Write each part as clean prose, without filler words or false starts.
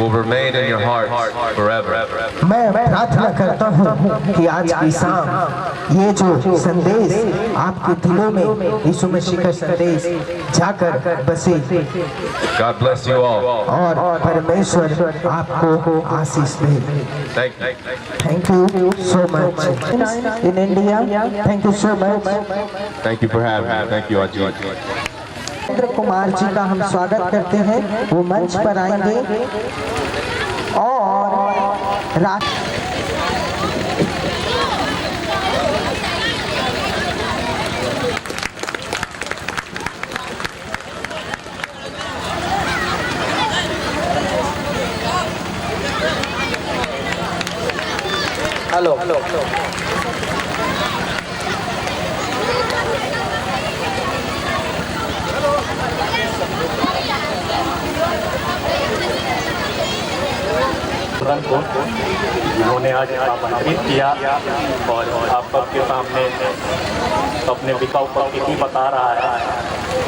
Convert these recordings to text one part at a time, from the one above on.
will remain in your heart forever. मैं प्रार्थना करता हूँ कि आज की शाम ये जो संदेश आपके दिलों में यीशु मसीह का संदेश जाकर बसे। God bless you all. और परमेश्वर आपको आशीष दे। Thank you. Thank you so much. In India, thank you so much. Thank you for having me. Thank you, Ajit. Narendra Kumar ji का हम स्वागत करते हैं, वो मंच पर आएंगे और रात हेलो को जिन्होंने आज आमंत्रित किया और आप सबके सामने अपने विकल्प पर कितनी बता रहा है,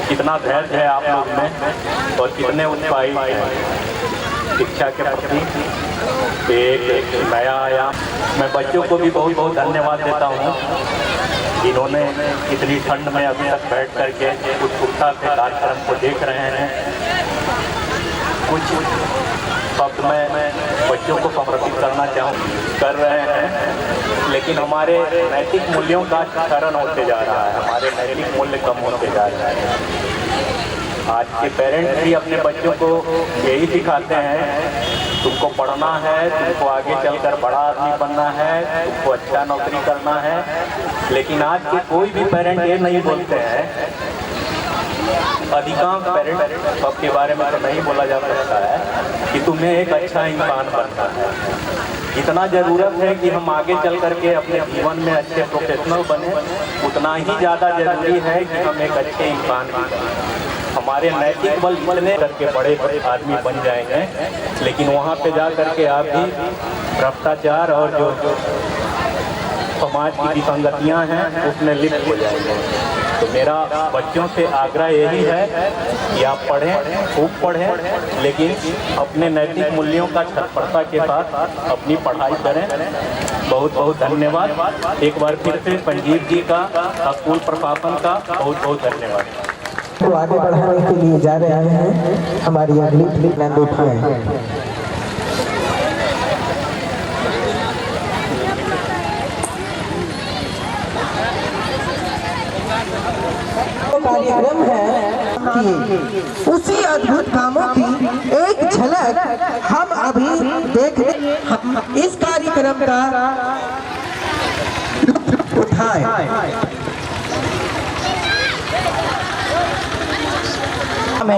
कितना धैर्य है आप लोग में और कितने उत्साही हैं शिक्षा के प्रति। एक नया आयाम। मैं बच्चों को भी बहुत बहुत धन्यवाद देता हूँ जिन्होंने इतनी ठंड में अभी तक बैठ करके उत्सुकता से कार्यक्रम को देख रहे हैं। कुछ शब्द मैं बच्चों को समर्पित करना कर रहे हैं, लेकिन हमारे नैतिक मूल्यों का क्षरण होते जा रहा है, हमारे नैतिक मूल्य कम होते जा रहे हैं। आज के पेरेंट्स भी अपने बच्चों को यही सिखाते हैं, तुमको पढ़ना है, तुमको आगे चलकर बड़ा आदमी बनना है, तुमको अच्छा नौकरी करना है। लेकिन आज के कोई भी पेरेंट ये नहीं बोलते हैं, अधिकांश पेरेंट्स सबके बारे में तो नहीं बोला जा सकता है कि तुम्हें एक अच्छा इंसान बनना है। इतना ज़रूरत है कि हम आगे चल करके अपने जीवन में अच्छे प्रोफेशनल बने, उतना ही ज़्यादा ज़रूरी है कि हम एक अच्छे इंसान बने। हमारे नैतिक बल इतने करके बड़े बड़े आदमी बन जाएंगे, लेकिन वहाँ पे जा करके आप भी भ्रष्टाचार और जो समाज की विसंगतियाँ हैं उसमें लिप्त हो जाएंगे। तो मेरा बच्चों से आग्रह यही है कि आप पढ़ें, खूब पढ़ें, लेकिन अपने नैतिक मूल्यों का तत्परता के साथ अपनी पढ़ाई करें। बहुत बहुत धन्यवाद। एक बार फिर से संजीव जी का, स्कूल प्रशासन का बहुत बहुत धन्यवाद। तो आगे बढ़ाने के लिए जा रहे हैं हमारी अगली कार्यक्रम है कि उसी अद्भुत कामों की एक झलक हम अभी देख इस कार्यक्रम का लुत्फ उठाएं।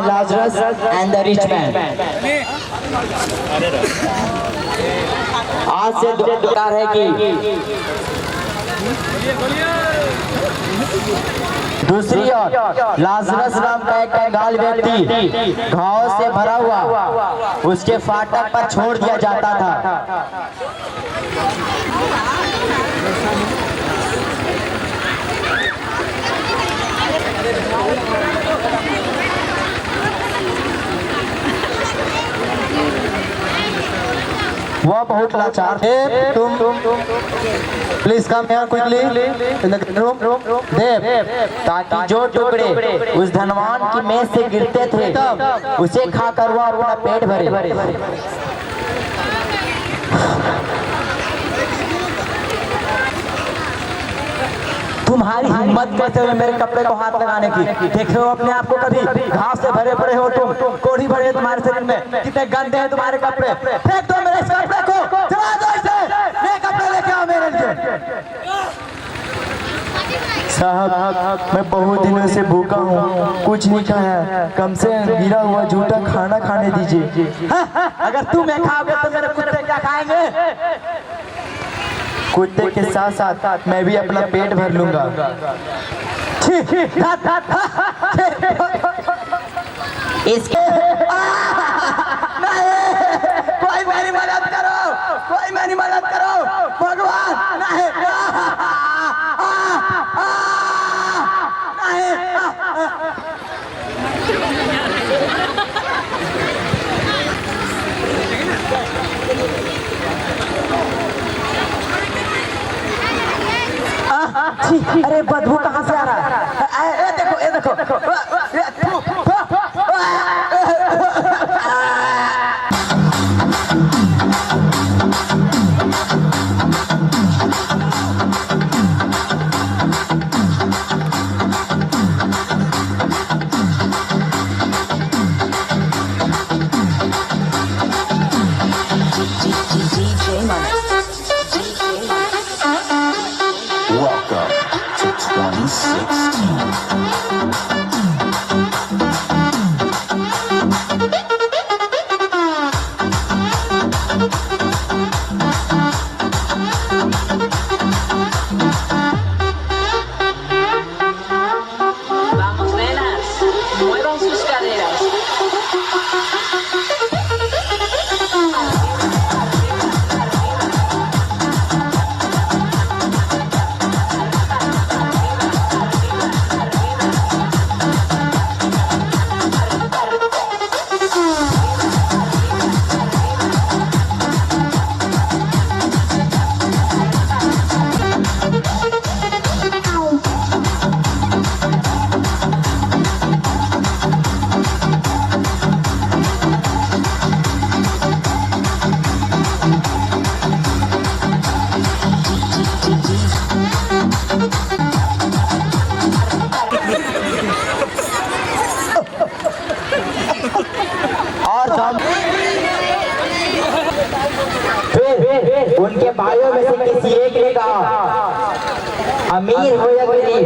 Lazarus and the rich man। आज से दुकान है कि दूसरी ओर लाजरस नाम का एक कंगाल व्यक्ति घाव से भरा हुआ उसके फाटक पर छोड़ दिया जाता था। वह बहुत लाचार थे। तुम please come here quickly in the room. Dev, ताकि जो टुकड़े उस धनवान की मेज से गिरते थे उसे खाकर वह अपना पेट भरे। तुम्हारी हिम्मत कैसे हुई मेरे कपड़े को हाथ लगाने की? देख रहे हो अपने आप को, कभी घास से भरे पड़े हो तुम, कोढ़ी भरे तुम्हारे शरीर में, कितने गंदे हैं तुम्हारे कपड़े। फेंक दो मेरे इस कपड़े को, चला दो इसे, नए कपड़े लेके आओ मेरे लिए। साहब, मैं बहुत दिनों से भूखा हूँ, कुछ नहीं खाया, कम से गिरा हुआ झूठा खाना खाने दीजिए। अगर तुम ये खाओगे तो मेरे कुत्ते क्या खाएंगे? कुत्ते के साथ साथ मैं भी अपना पेट भर लूंगा। इसके कोई मेरी मदद करो, कोई मेरी मदद करो भगवान। नहीं नहीं छी, अरे बदबू कहाँ से आ रहा है? ए देखो, ए देखो, Welcome to 2016. Vamos, nenas, muevan sus caderas. और सब फिर उनके भाइयों में से किसी एक ने कहा, अमीर हो या गरीब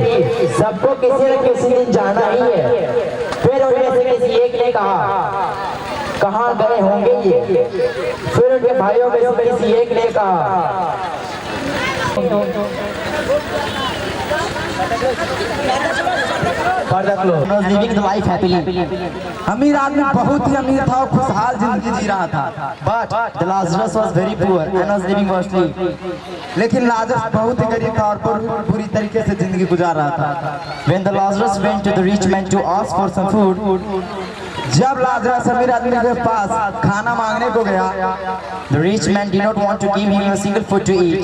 सबको किसी न किसी दिन जाना ही है। फिर उनमें से किसी एक ने कहा, कहाँ गए होंगे ये? फिर उनके भाइयों में से किसी एक ने कहा, अमीर आदमी बहुत ही अमीर था और खुशहाल जिंदगी जी रहा था। but the Lazarus was very poor and was living mostly. लेकिन लाजरस बहुत ही गरीब था और पूरी तरीके से जिंदगी गुजार रहा था। When the Lazarus went to the rich man to ask for some food, जब लाजरस अमीर आदमी के पास खाना मांगने को गया, the rich man did not want to give him a single food to eat.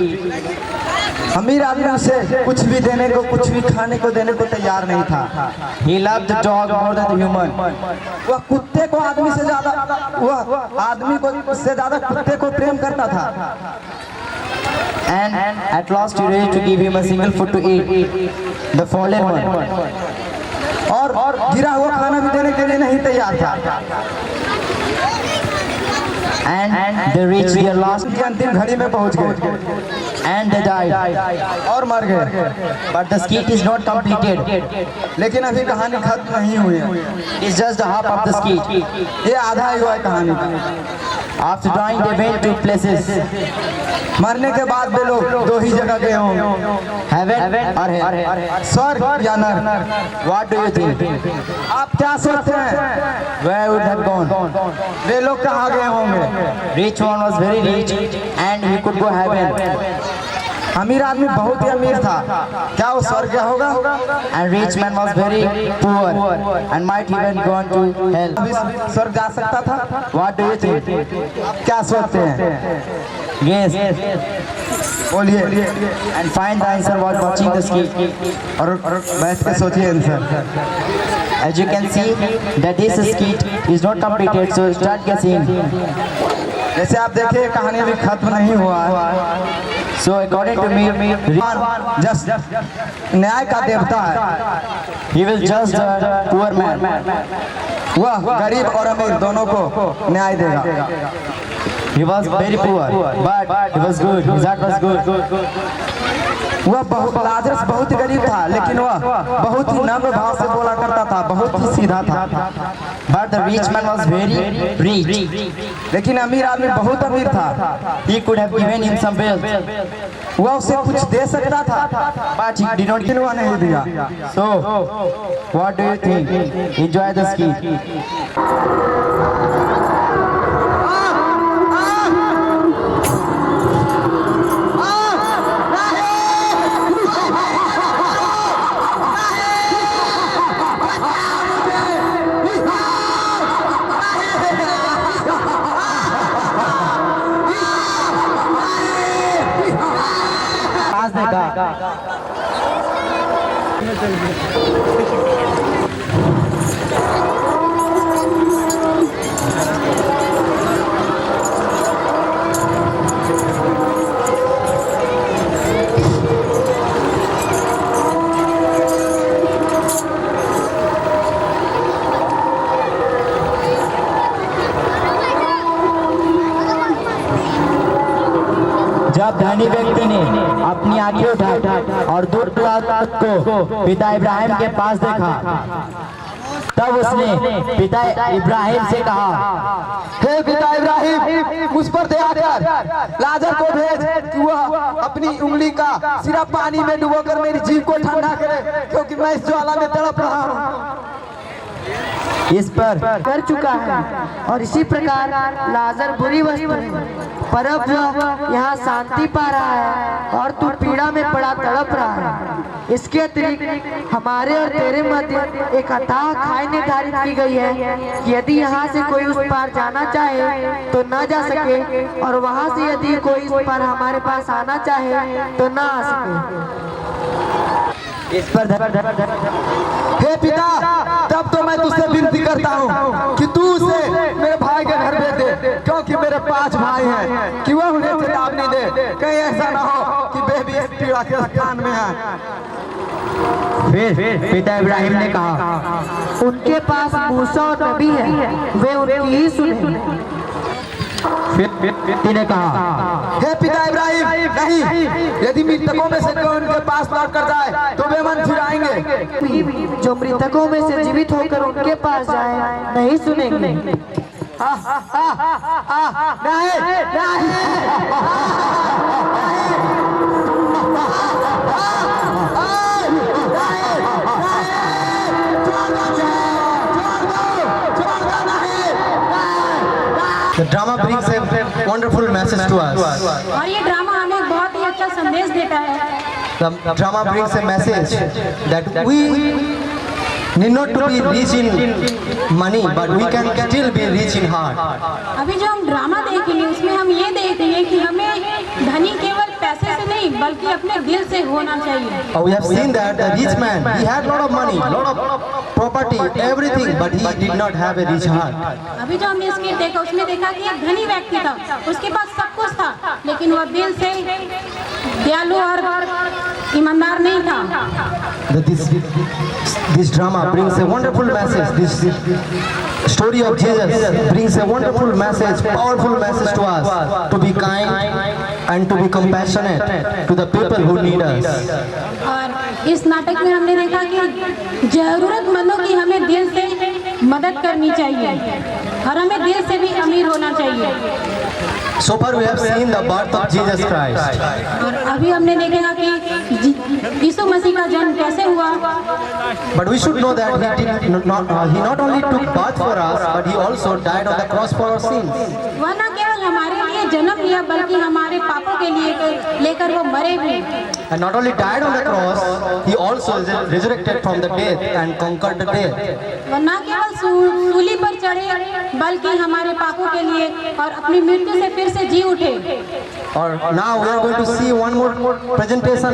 अमीर आदमी उसे कुछ भी देने को, कुछ भी खाने को देने को तैयार नहीं था। He loved the dog more than the human. वह कुत्ते को आदमी से ज्यादा, वह आदमी को से ज्यादा कुत्ते को प्रेम करता था। And at last he ready to give him a single food to eat. The fallen one. और गिरा हुआ खाना भी देने के लिए नहीं तैयार था। And they reached their last, की अंतिम घड़ी में पहुंच गए and they died. और मर गए। But the skit is not completed. लेकिन अभी कहानी खत्म नहीं हुई है। It's just the half of the skit. ये आधा ही हुआ है कहानी का। After dying, they went to places, मरने के बाद वे लोग दो ही जगह गए होंगे, heaven or hell. स्वर्ग या नरक। What do you think? आप क्या सोचते हैं? Where would have gone? वे लोग कहाँ गए होंगे? Rich one was very rich and he could go heaven. अमीर आदमी बहुत ही अमीर था, क्या वो स्वर्ग गया होगा? And rich man was very poor and might even gone to hell. अभी स्वर्ग जा सकता था? What do you think? आप क्या सोचते हैं? Yes. बोलिए And find the answer while watching the skit. और बैठ के सोचिए answer. As you can see that this skit is not completed, so start guessing. जैसे आप देखिए कहानी अभी खत्म नहीं हुआ है। So according to me, just न्याय का देवता है। he will judge the poor man. वह गरीब और अमीर दोनों को न्याय देगा। He was very poor, but he was good. His heart was good. वह लाजरस बहुत गरीब था, लेकिन वह बहुत ही नम्र भाव से बोला करता था, बहुत ही सीधा था। But the rich man was very rich. लेकिन अमीर आदमी बहुत अमीर था। He could have given him some wealth, वह उसे कुछ दे सकता था, but he did not give. वह नहीं दिया। So, what do you think? Enjoy the skit. जब धनी व्यक्ति ने अपनी आंखें उठाई और दूर दराज को पिता इब्राहिम के पास देखा, तब उसने पिता इब्राहिम से कहा, हे पिता इब्राहिम, मुझ पर दया कर, लाजर को भेज कि वह अपनी उंगली का सिरा पानी में डुबोकर मेरी जीभ को ठंडा करे, क्योंकि मैं इस ज्वाला में तड़प रहा हूँ। इस पर कर चुका है और इसी प्रकार लाजर बुरी वस्तु है, पर अब वह यहाँ शांति पा रहा है और तू पीड़ा में पड़ा तड़प रहा है। इसके अतिरिक्त हमारे और तेरे मध्य एक अथाह खाई निर्धारित की गई है कि यदि यहाँ से कोई उस पार जाना चाहे तो न जा सके, और वहाँ से यदि कोई इस पार हमारे पास आना चाहे तो न आ सके। इस पर हे पिता, तब तो मैं तुझसे विनती करता हूँ कि तू उसे मेरे भाई के घर भेज दे, क्योंकि मेरे 5 भाई हैं, कि वह उन्हें चेतावनी दे, कहीं ऐसा ना हो कि वे भी इस पीड़ा के स्थान में हैं। फिर पिता इब्राहिम ने कहा, उनके पास मूसा और नबी है, वे उनकी ही सुने। फिर ने कहा, हे पिता इब्राहिम, नहीं, यदि मृतकों में से कोई उनके पास लौट कर जाए तो वे मन फिराएंगे। जो मृतकों में से जीवित होकर उनके पास जाए नहीं सुनेंगे। नहीं, The drama brings a wonderful message to us. और ये ड्रामा हमें बहुत ही अच्छा संदेश देता है। The drama brings a message that we need not to be rich in money, but we can still be rich in heart. अभी जो हम ड्रामा देखेंगे उसमें हम ये देखेंगे कि हमें धनी केवल पैसे से नहीं बल्कि अपने दिल से होना चाहिए। We have seen that the rich man, he had lot of money, lot of property, everything, but he did not have a rich heart. अभी जो हमने स्किट देखा उसमें देखा कि एक धनी व्यक्ति था, उसके पास सब कुछ था, लेकिन वह दिल से दयालु और ईमानदार नहीं था। This drama brings a wonderful message. This story of Jesus brings a wonderful message, powerful message to us, to be kind and to be compassionate to the people who need us. और इस नाटक में हमने देखा कि जरूरतमंदों की हमें दिल से मदद करनी चाहिए और हमें दिल से भी अमीर होना चाहिए। So far we have seen the birth of Jesus Christ. और अभी हमने देखा कि यीशु मसीह का जन्म कैसे हुआ। But we should know that he not only took birth for us, but he also died on the cross for our sins. वह न केवल हमारे लिए जन्म लिया बल्कि हमारे पापों के लिए लेकर वो मरे भी। And not only died on the cross, he also resurrected from the death and conquered the death. वह न केवल सूली पर चढ़े बल्कि हमारे पापों के लिए और अपनी मृत्यु से फिर से जी उठे। Or now we are going to see one more presentation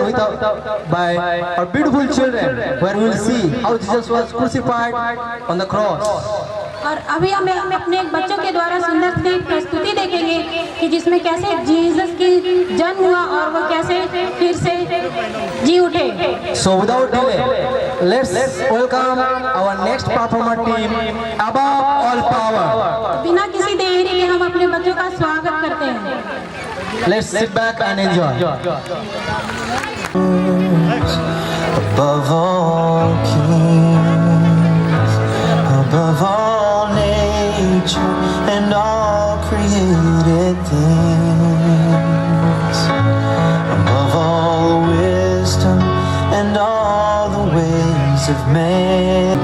by our beautiful children, where we will see how Jesus was crucified on the cross. और अभी हम अपने बच्चों के द्वारा सुंदर सी प्रस्तुति देखेंगे कि जिसमें कैसे जीसस की जन्म हुआ और वो कैसे फिर से जी उठे। So without delay, let's welcome our next performer team, Above All Power. बिना किसी देरी के हम अपने बच्चों का स्वागत करते हैं। Let's sit back and enjoy. Above all kings, above all nature and all created things, above all wisdom and all the ways of man,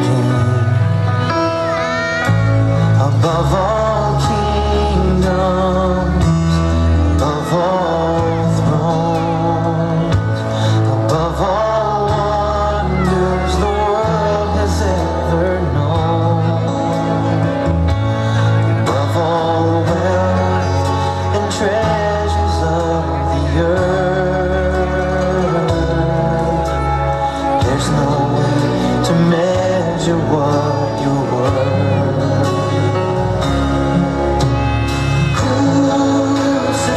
above all kingdoms, above all thrones, above all wonders the world has ever known, above all wealth and treasures of the earth, there's no measure what you were.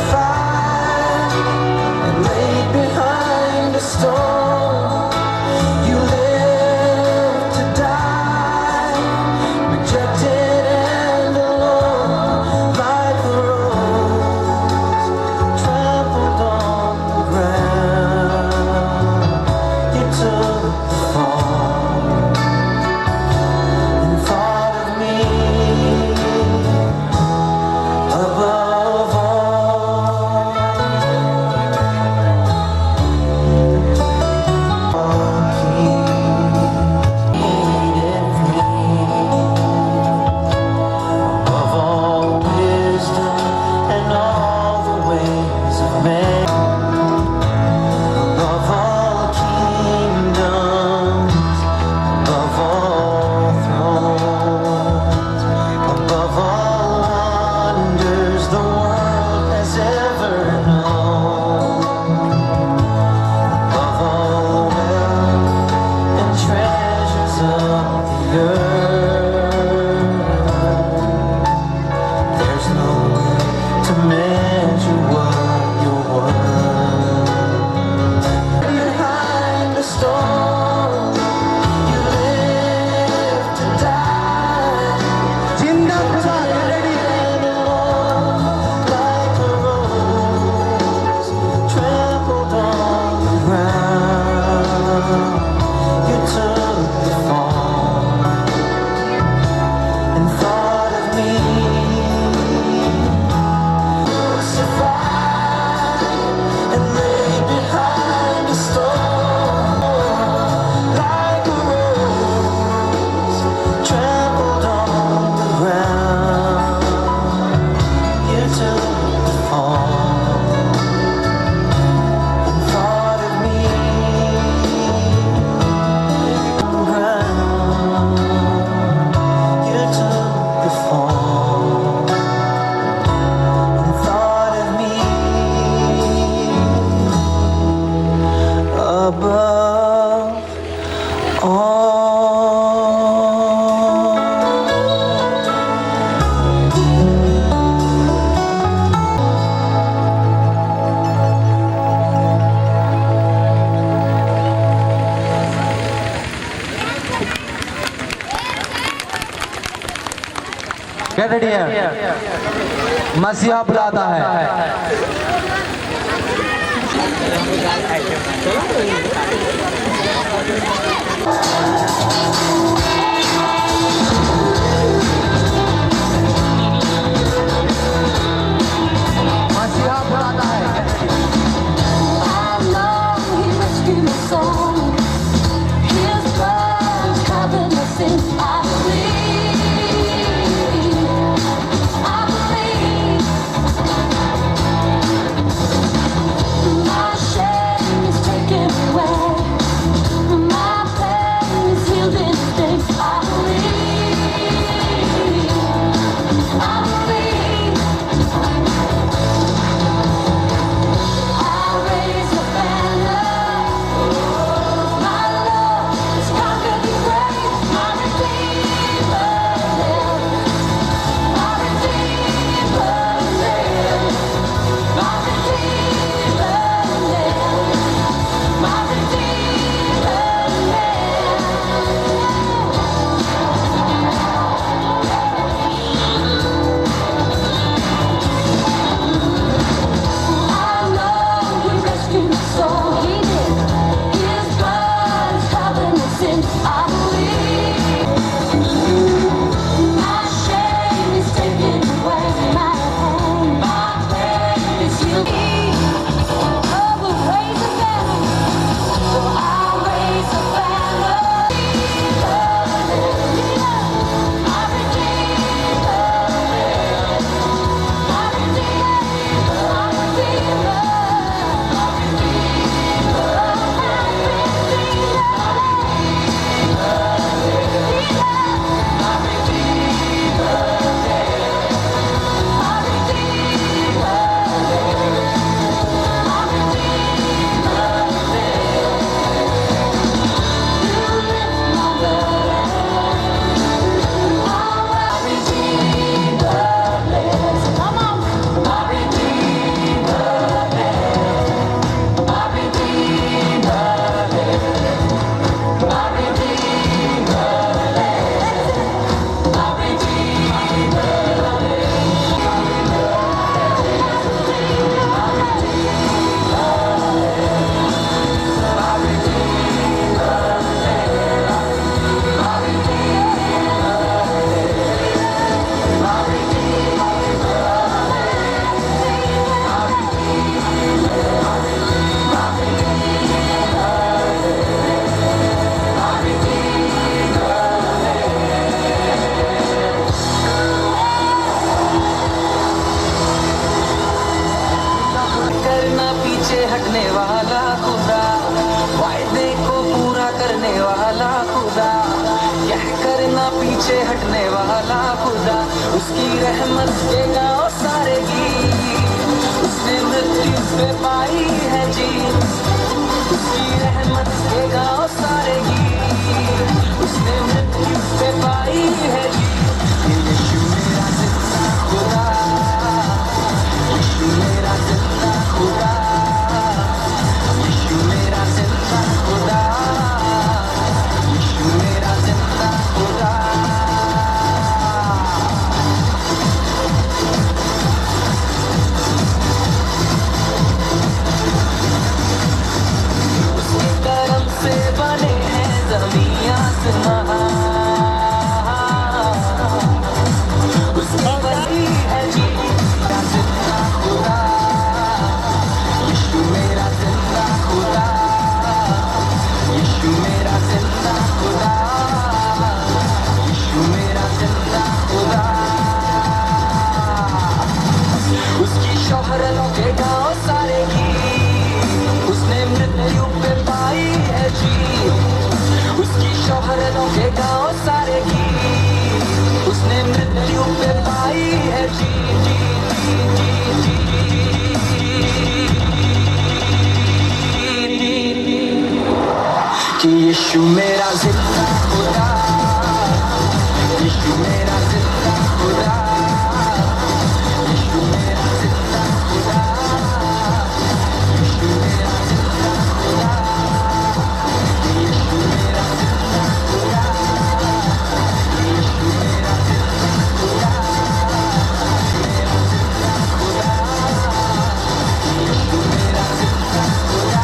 Crucified and laid behind a stone, you lived to die, rejected and alone, like a rose trampled on the ground. You took the fall and thought of me above all. Above all wisdom and all the ways of man, above all kingdoms, above all thrones, above all wonders the world has ever known, above all wealth and treasures of the earth. There's no way to measure what you're worth. Behind the storm, you live to die. जिंदा खुदा ready And alone, like a rose trampled on the ground. You took the fall and thought of me. Crucified and laid behind a stone, like a rose trampled on the ground. You took the fall and thought of me. Ground. You took the fall and thought of me above all. क्या ready है? मसीहा बुलाता है। मसीहा बुलाता है। I know He rescued my soul. His blood covered my sin. I believe. My shame is taken away. My pain is healed in His name. पीछे हटने वाला खुदा, उसकी रहमत के गाँव सारे गीत, उसने मृत्यु पे पाई है जीत, उसकी रहमत के गाँव सारे गीत, उसने मृत्यु पे पाई है जीत। यीशु मेरा जिंदा खुदा, यीशु मेरा जिंदा खुदा, यीशु मेरा जिंदा खुदा, यीशु मेरा जिंदा खुदा। उसके करम से बने हैं ज़मीं आसमां, उसकी बनी है जी मेरा जिंदा खुदा, यीशु मेरा जिंदा खुदा, यीशु मेरा जिंदा खुदा, यीशु मेरा जिंदा खुदा। उसकी शोहरतों के गाँव सारे गीत, उसने मृत्यु पे पाई है जीत, उसकी शोहरतों के गाँव सारे गीत, उसने मृत्यु पे पाई है जीत, जीत, जीत, जीत, कि यीशु मेरा जिंदा खुदा, यीशु मेरा जिंदा खुदा, यीशु मेरा जिंदा खुदा, यीशु मेरा जिंदा खुदा, यीशु मेरा जिंदा खुदा, यीशु मेरा जिंदा खुदा, मेरा जिंदा खुदा, यीशु मेरा जिंदा खुदा।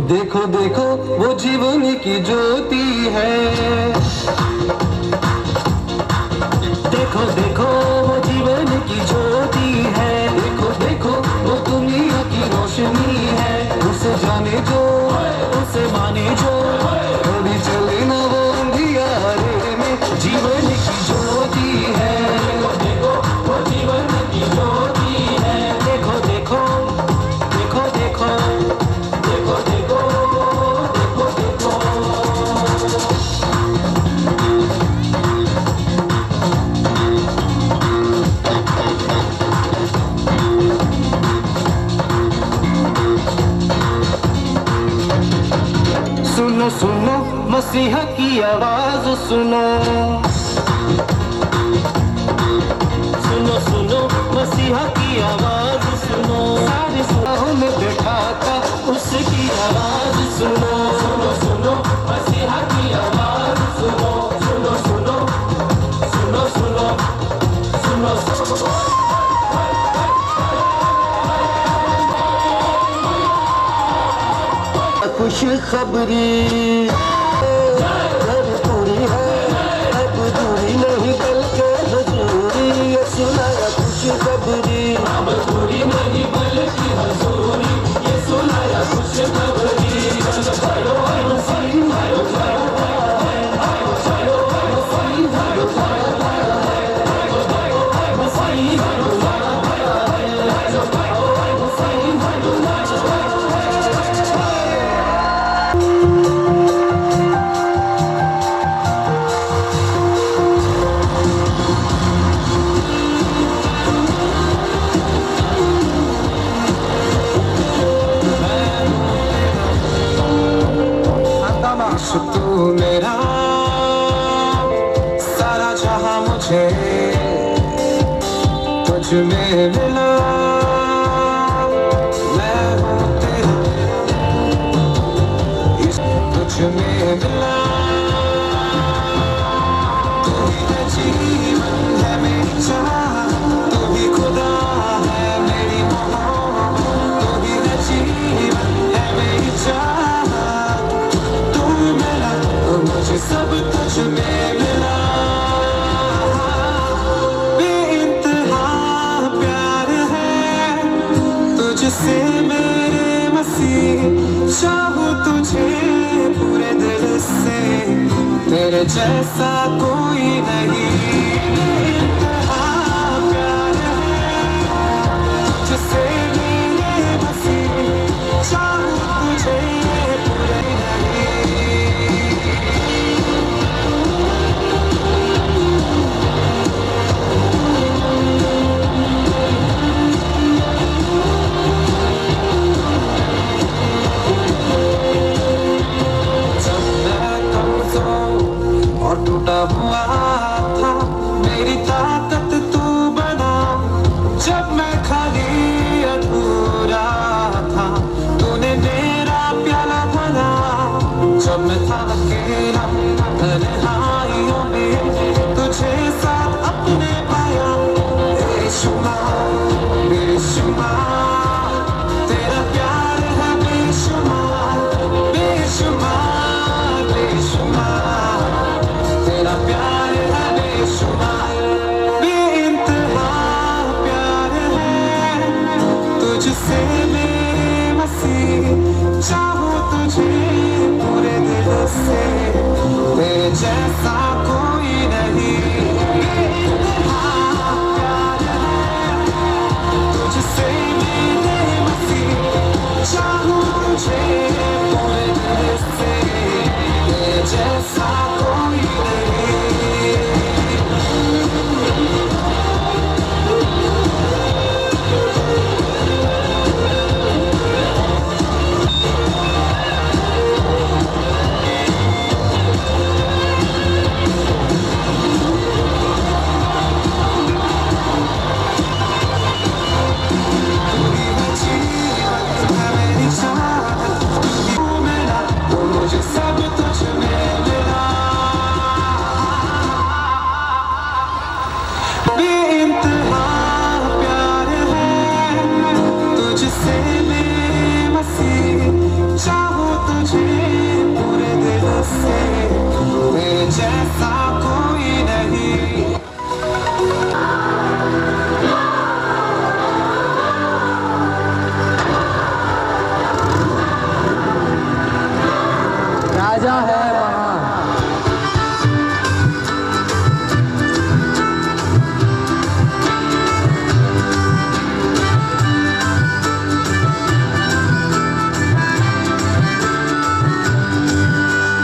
देखो देखो वो जीवन की ज्योति है, देखो देखो वो जीवन की ज्योति है, देखो देखो वो दुनिया की रोशनी है, उसे जाने जो उसे माने जो, कभी चले ना वो अंधियारे में, जीवन की ज्योति है, देखो देखो वो जीवन की ज्योति है, देखो देखो देखो देखो देखो देखो देखो देखो। सुनो सुनो मसीहा की आवाज सुनो, सुनो सुनो मसीहा की आवाज सुनो, सारे सुराहों में बैठा था उसकी आवाज सुनो, सुनो सुनो मसीहा की आवाज सुनो, सुनो सुनो सुनो सुनो सुनो सुनो। खुश खबरी अब पूरी है, अब दूरी नहीं बल्कि हजूरी, ये सुनाया खुश खबरी, अब दूरी नहीं बल्कि हजूरी, ये सुनाया खुश खबरी। तू मेरा सारा जहां मुझे तुझ में मिला, मैं हूँ तेरा तुझ में मिला, तू ही है जीवन है मेरी चाह, तू ही खुदा है मेरी मोहब्बत, तू ही है जीवन है मेरी चाह, तू मिला तो मुझे सब तुझ में मिला। बेइंतहा प्यार है तुझसे मेरे मसीह, चाहूं तुझे पूरे दिल से, तेरे जैसा कोई नहीं। बेइंतहा प्यार है तुझसे मेरे मसीह, चाहूं तुझे पूरे नहीं। और टूटा हुआ था मेरी ताकत तू बना, जब मैं खाली अधूरा था तूने मेरा प्याला भरा, जब मैं था अकेला तन्हाइयों में तुझे साथ अपने पाया। बेशुमार बेशुमार तेरा प्यार है, बेशुमार बेशुमार बेशुमार तेरा प्यार है, बेशुमार बेइंतहा प्यार है तुझसे मेरे मसीह, चाहूं तुझे पूरे दिल से, तेरे जैसा कोई नहीं। बेइंतहा प्यार है तुझसे मेरे मसीह, चाहूं तुझे पूरे दिल से, तेरे जैसा कोई नहीं। मुझे सब तुझ में मिला, बेइंतहा प्यार है तुझसे मेरे मसीह, चाहूं तुझे पूरे दिल से, तेरे जैसा कोई नहीं। राजा है महान,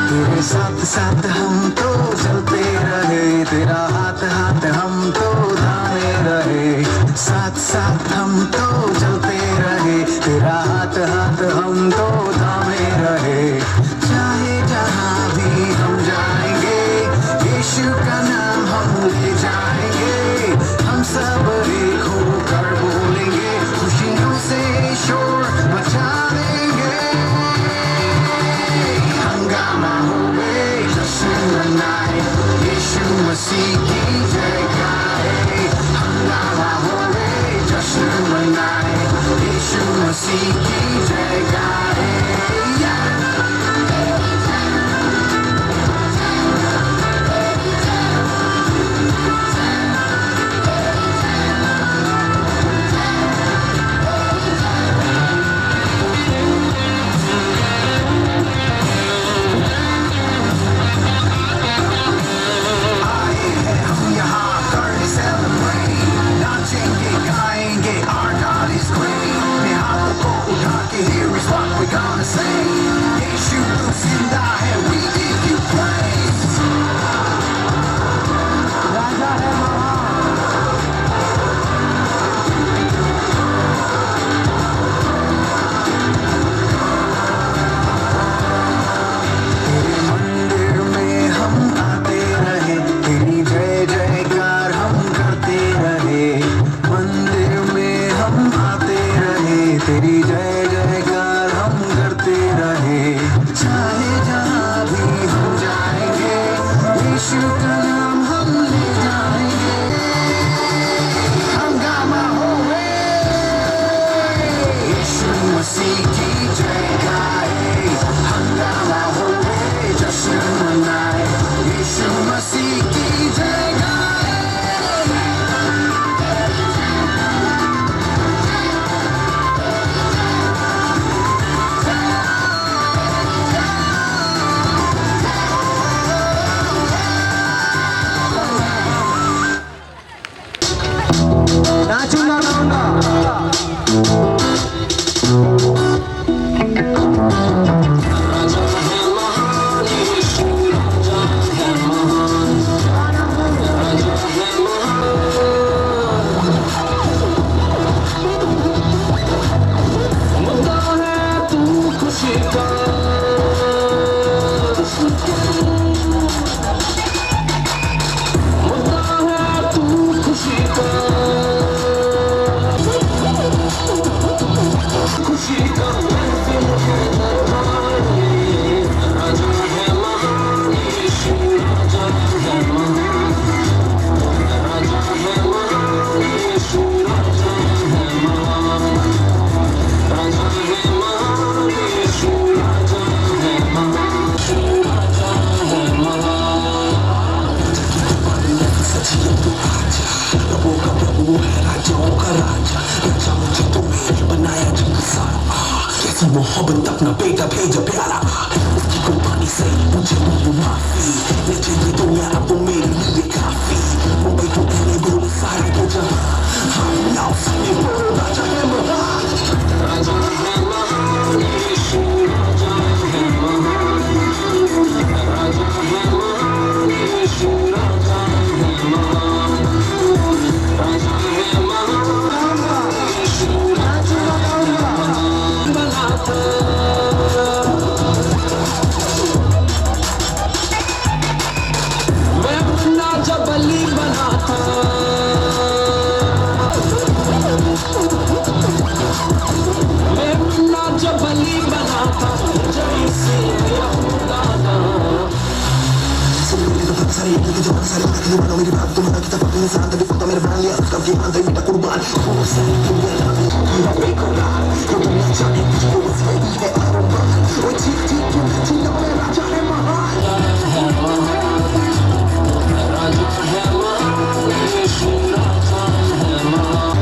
तेरे साथ साथ हम तो चलते रहे, तेरा हाथ हाथ हम तो थामे रहे, साथ साथ हम तो चलते रहे, तेरा हाथ हाथ हम तो थामे रहे। चाहे जहाँ भी हम जाएंगे, यीशु का नाम हम ले जाएंगे, हम सब एक होकर बोलेंगे, खुशियों से शोर मचा देंगे। हंगामा हो गए जश्न मनाए, यीशु मसीह की जय गाए। हंगामा हो गए जश्न मनाए, यीशु मसीह की जय गाए। बेटा भेजा प्यारा उसकी कुर्बानी से मुझे मिली माफी न चाहिए दुनिया अब तो मेरे लिए काफी मुंबई को कहने बोले सारे के जहां हम नाव से बोलो राजा है महान राजा है महान यीशु राजा है महान राजा है महान यीशु राजा है महान राजा है महान यीशु राजा है महान बनाता मैं बन्ना जब बलि बना था मैं बन्ना जब बलि बना था जैसे यहूदा था सारे के जो सारे के बनो मेरी बात तुम की तब अपने साथ भी फोटो मेरे बना लिया उसका के अंदर बेटा कुर्बान वो सारी दुनिया ना ये बेकरार ये दुनिया जाने मुझको बस यही है आरंभ वो ठीक ठीक चिंता में राजा है महान राजा है महान यीशु राजा है महान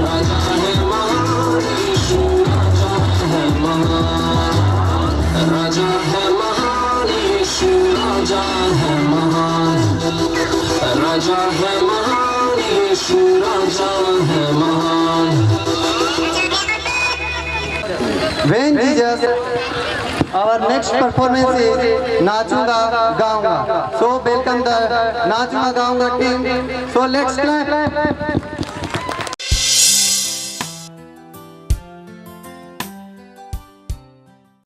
राजा है महान यीशु राजा है महान राजा है महान यीशु राजा है महान राजा है महान यीशु राजा है महान When Jesus, our next performance is नाचूंगा गाऊंगा. So welcome the नाचूंगा गाऊंगा team. So let's clap.